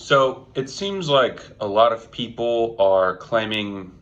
So it seems like a lot of people are claiming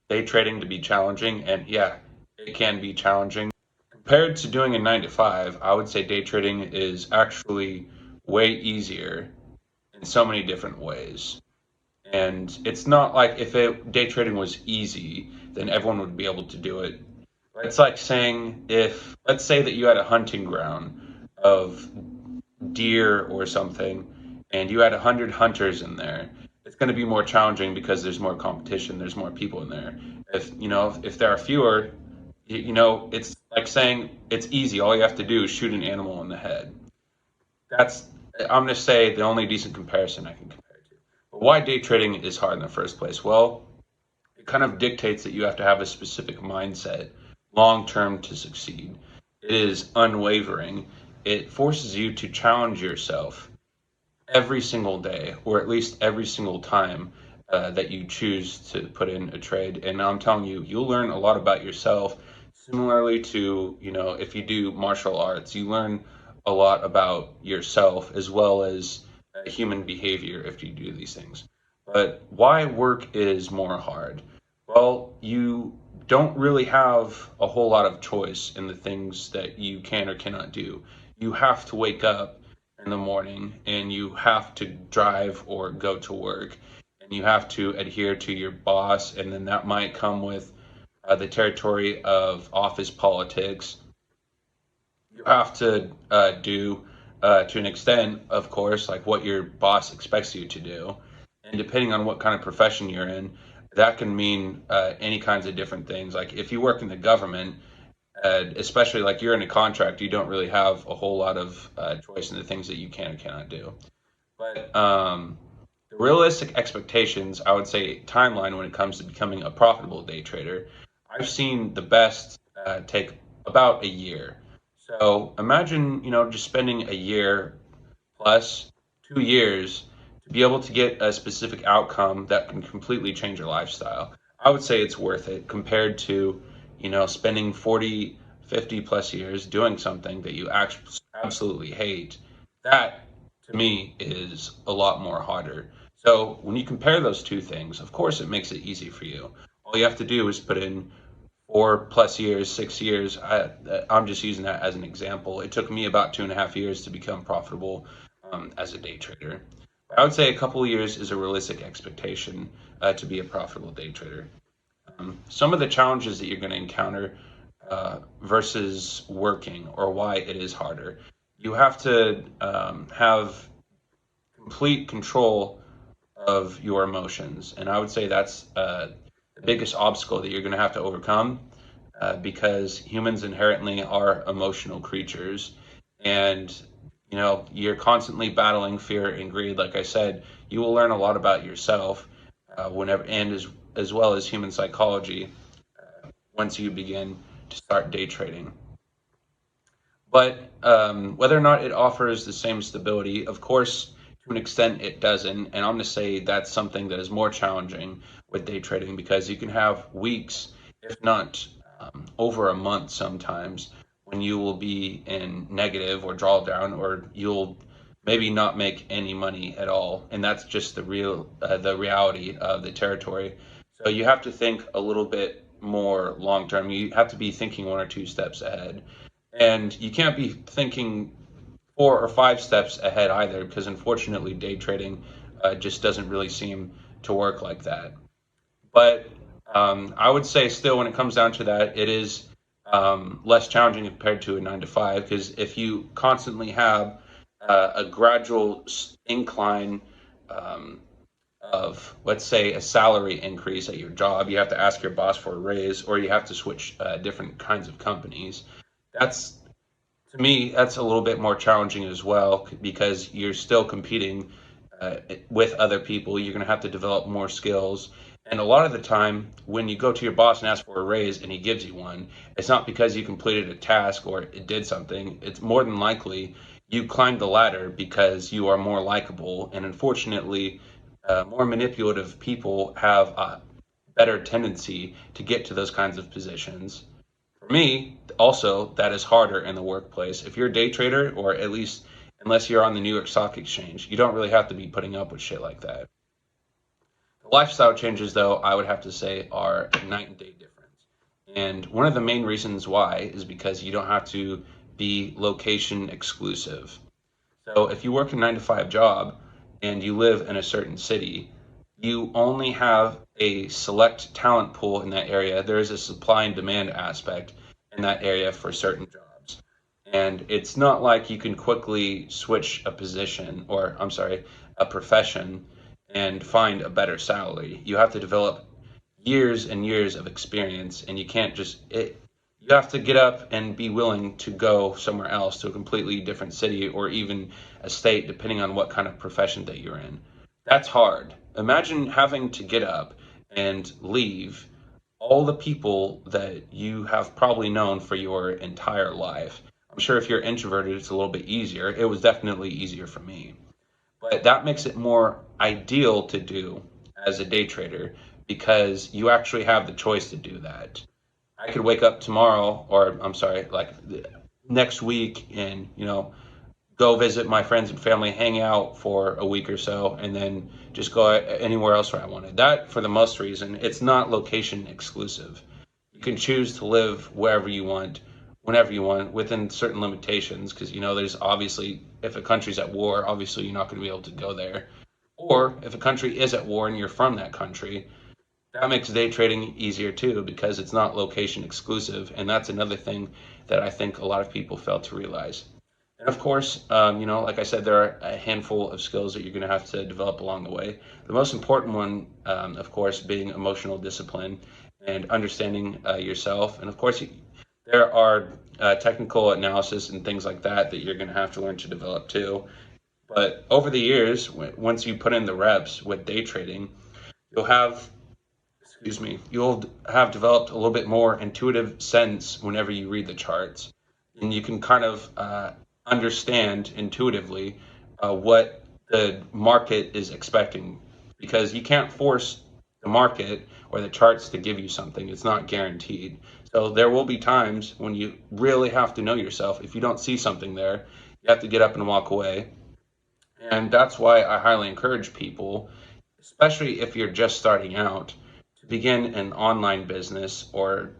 day trading to be challenging, and yeah, it can be challenging. Compared to doing a 9 to 5, I would say day trading is actually way easier in so many different ways. And it's not like if day trading was easy, then everyone would be able to do it. It's like saying if, let's say that you had a hunting ground of deer or something, and you had 100 hunters in there, it's going to be more challenging because there's more competition, there's more people in there. If there are fewer, it's like saying it's easy. All you have to do is shoot an animal in the head. That's I'm going to say the only decent comparison I can compare to. But why day trading is hard in the first place? Well, it kind of dictates that you have to have a specific mindset long term to succeed. It is unwavering. It forces you to challenge yourself every single day, or at least every single time that you choose to put in a trade. And I'm telling you, you'll learn a lot about yourself. Similarly to, if you do martial arts, you learn a lot about yourself as well as human behavior if you do these things. But why work is more hard? Well, you don't really have a whole lot of choice in the things that you can or cannot do. You have to wake up in the morning and you have to drive or go to work and you have to adhere to your boss, and then that might come with the territory of office politics. You have to do to an extent, of course, like what your boss expects you to do, and depending on what kind of profession you're in, that can mean any kinds of different things. Like if you work in the government, especially like you're in a contract, you don't really have a whole lot of choice in the things that you can and cannot do. But the realistic expectations, I would say, timeline when it comes to becoming a profitable day trader, I've seen the best take about a year. So imagine, just spending a year plus 2 years to be able to get a specific outcome that can completely change your lifestyle. I would say it's worth it compared to, spending 40, 50 plus years doing something that you absolutely hate. That to me is a lot more harder. So when you compare those two things, of course it makes it easy for you. All you have to do is put in 4 plus years, 6 years. I'm just using that as an example. It took me about 2.5 years to become profitable as a day trader. I would say a couple of years is a realistic expectation to be a profitable day trader. Some of the challenges that you're going to encounter versus working, or why it is harder, you have to have complete control of your emotions. And I would say that's the biggest obstacle that you're going to have to overcome because humans inherently are emotional creatures. And, you're constantly battling fear and greed. Like I said, you will learn a lot about yourself whenever, and as well as human psychology once you begin to start day trading. But whether or not it offers the same stability, of course, to an extent it doesn't. And I'm going to say that's something that is more challenging with day trading because you can have weeks, if not over a month sometimes, when you will be in negative or drawdown, or you'll maybe not make any money at all. And that's just the reality of the territory. So you have to think a little bit more long term. You have to be thinking 1 or 2 steps ahead. And you can't be thinking 4 or 5 steps ahead either, because unfortunately, day trading just doesn't really seem to work like that. But I would say still, when it comes down to that, it is less challenging compared to a 9 to 5, because if you constantly have a gradual incline um, of, let's say, a salary increase at your job, you have to ask your boss for a raise, or you have to switch different kinds of companies. That's To me, that's a little bit more challenging as well because you're still competing uh, with other people. You're going to have to develop more skills. And a lot of the time, when you go to your boss and ask for a raise and he gives you one, it's not because you completed a task or it did something. It's more than likely you climbed the ladder because you are more likable. And unfortunately, more manipulative people have a better tendency to get to those kinds of positions. For me, also, that is harder in the workplace. If you're a day trader, or at least unless you're on the New York Stock Exchange. You don't really have to be putting up with shit like that. The lifestyle changes, though, I would have to say are a night and day difference. And one of the main reasons why is because you don't have to be location exclusive. So if you work a 9 to 5 job and you live in a certain city, you only have a select talent pool in that area. There is a supply and demand aspect in that area for certain jobs. And it's not like you can quickly switch a position, or I'm sorry, a profession, and find a better salary. You have to develop years and years of experience, and you can't just you have to get up and be willing to go somewhere else, to a completely different city or even a state, depending on what kind of profession that you're in. That's hard. Imagine having to get up and leave all the people that you have probably known for your entire life. I'm sure if you're introverted, it's a little bit easier. It was definitely easier for me. But that makes it more ideal to do as a day trader because you actually have the choice to do that. I could wake up tomorrow, or I'm sorry, like next week, and go visit my friends and family, hang out for a week or so, and then just go anywhere else where I wanted. That, for the most reason, it's not location exclusive. You can choose to live wherever you want, whenever you want, within certain limitations, because there's obviously, if a country's at war, obviously you're not going to be able to go there. Or if a country is at war and you're from that country, that makes day trading easier too because it's not location exclusive, and that's another thing that I think a lot of people fail to realize. And of course, like I said, there are a handful of skills that you're going to have to develop along the way. The most important one, of course, being emotional discipline and understanding yourself. And of course, there are technical analysis and things like that that you're going to have to learn to develop too. But over the years, once you put in the reps with day trading, you'll have you'll have developed a little bit more intuitive sense whenever you read the charts, and you can kind of understand intuitively what the market is expecting, because you can't force the market or the charts to give you something. It's not guaranteed. So there will be times when you really have to know yourself. If you don't see something there, you have to get up and walk away. And that's why I highly encourage people, especially if you're just starting out, to begin an online business or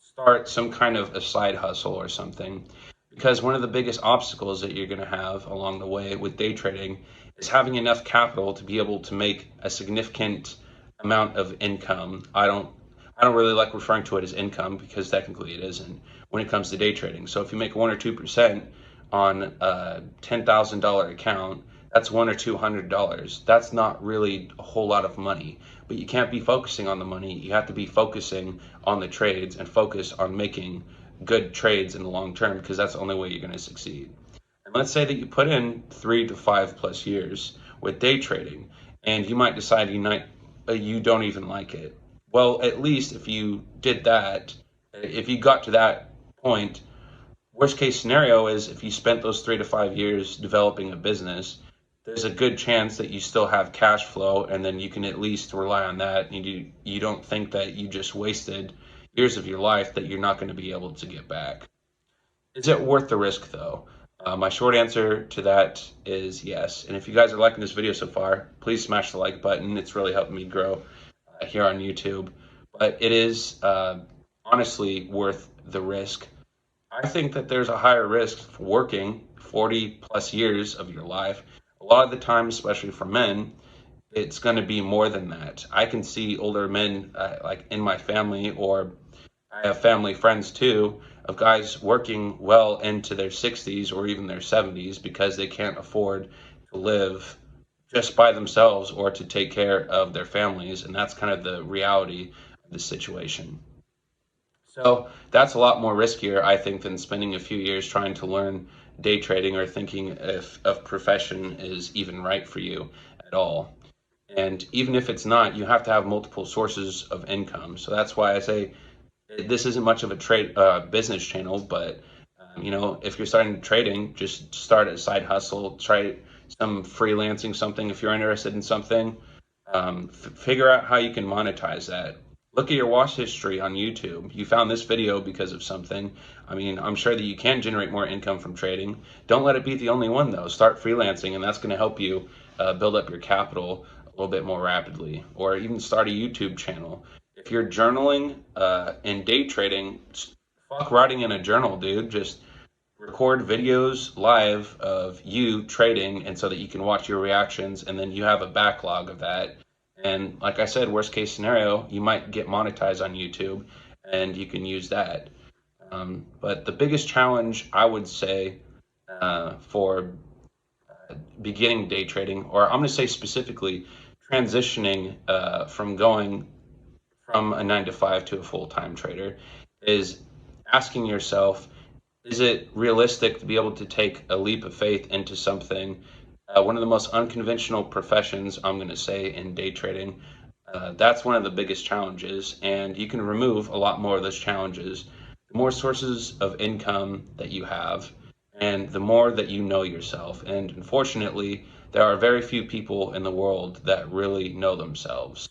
start some kind of a side hustle or something. Because one of the biggest obstacles that you're going to have along the way with day trading is having enough capital to be able to make a significant amount of income. I don't really like referring to it as income because technically it isn't when it comes to day trading. So if you make 1 or 2% on a $10,000 account, that's $100 or $200. That's not really a whole lot of money, but you can't be focusing on the money. You have to be focusing on the trades and focus on making good trades in the long term, because that's the only way you're going to succeed. And let's say that you put in 3 to 5 plus years with day trading, and you might decide you don't even like it. Well, at least if you did that, if you got to that point, worst case scenario is if you spent those 3 to 5 years developing a business, there's a good chance that you still have cash flow, and then you can at least rely on that. And you don't think that you just wasted years of your life that you're not going to be able to get back. Is it worth the risk, though? My short answer to that is yes. And if you guys are liking this video so far, please smash the like button. It's really helping me grow here on YouTube. But it is honestly worth the risk. I think that there's a higher risk for working 40 plus years of your life. A lot of the time, especially for men, it's going to be more than that. I can see older men like in my family, or I have family friends too, of guys working well into their 60s or even their 70s because they can't afford to live just by themselves or to take care of their families. And that's kind of the reality of the situation. So that's a lot more riskier, I think, than spending a few years trying to learn day trading or thinking if a profession is even right for you at all. And even if it's not, you have to have multiple sources of income. So that's why I say this isn't much of a trade business channel, but if you're starting trading, just start a side hustle, try some freelancing something if you're interested in something. Figure out how you can monetize that. Look at your watch history on YouTube. You found this video because of something. I mean, I'm sure that you can generate more income from trading. Don't let it be the only one, though. Start freelancing, and that's going to help you build up your capital a little bit more rapidly. Or even start a YouTube channel. If you're journaling and day trading, fuck writing in a journal, dude. Just record videos live of you trading, and so that you can watch your reactions, and then you have a backlog of that. And like I said, worst case scenario, you might get monetized on YouTube, and you can use that. But the biggest challenge I would say for beginning day trading, or I'm going to say specifically transitioning from going from a 9 to 5 to a full-time trader, is asking yourself, is it realistic to be able to take a leap of faith into something, one of the most unconventional professions, I'm going to say, in day trading? That's one of the biggest challenges, and you can remove a lot more of those challenges. The more sources of income that you have, and the more that you know yourself. And unfortunately, there are very few people in the world that really know themselves.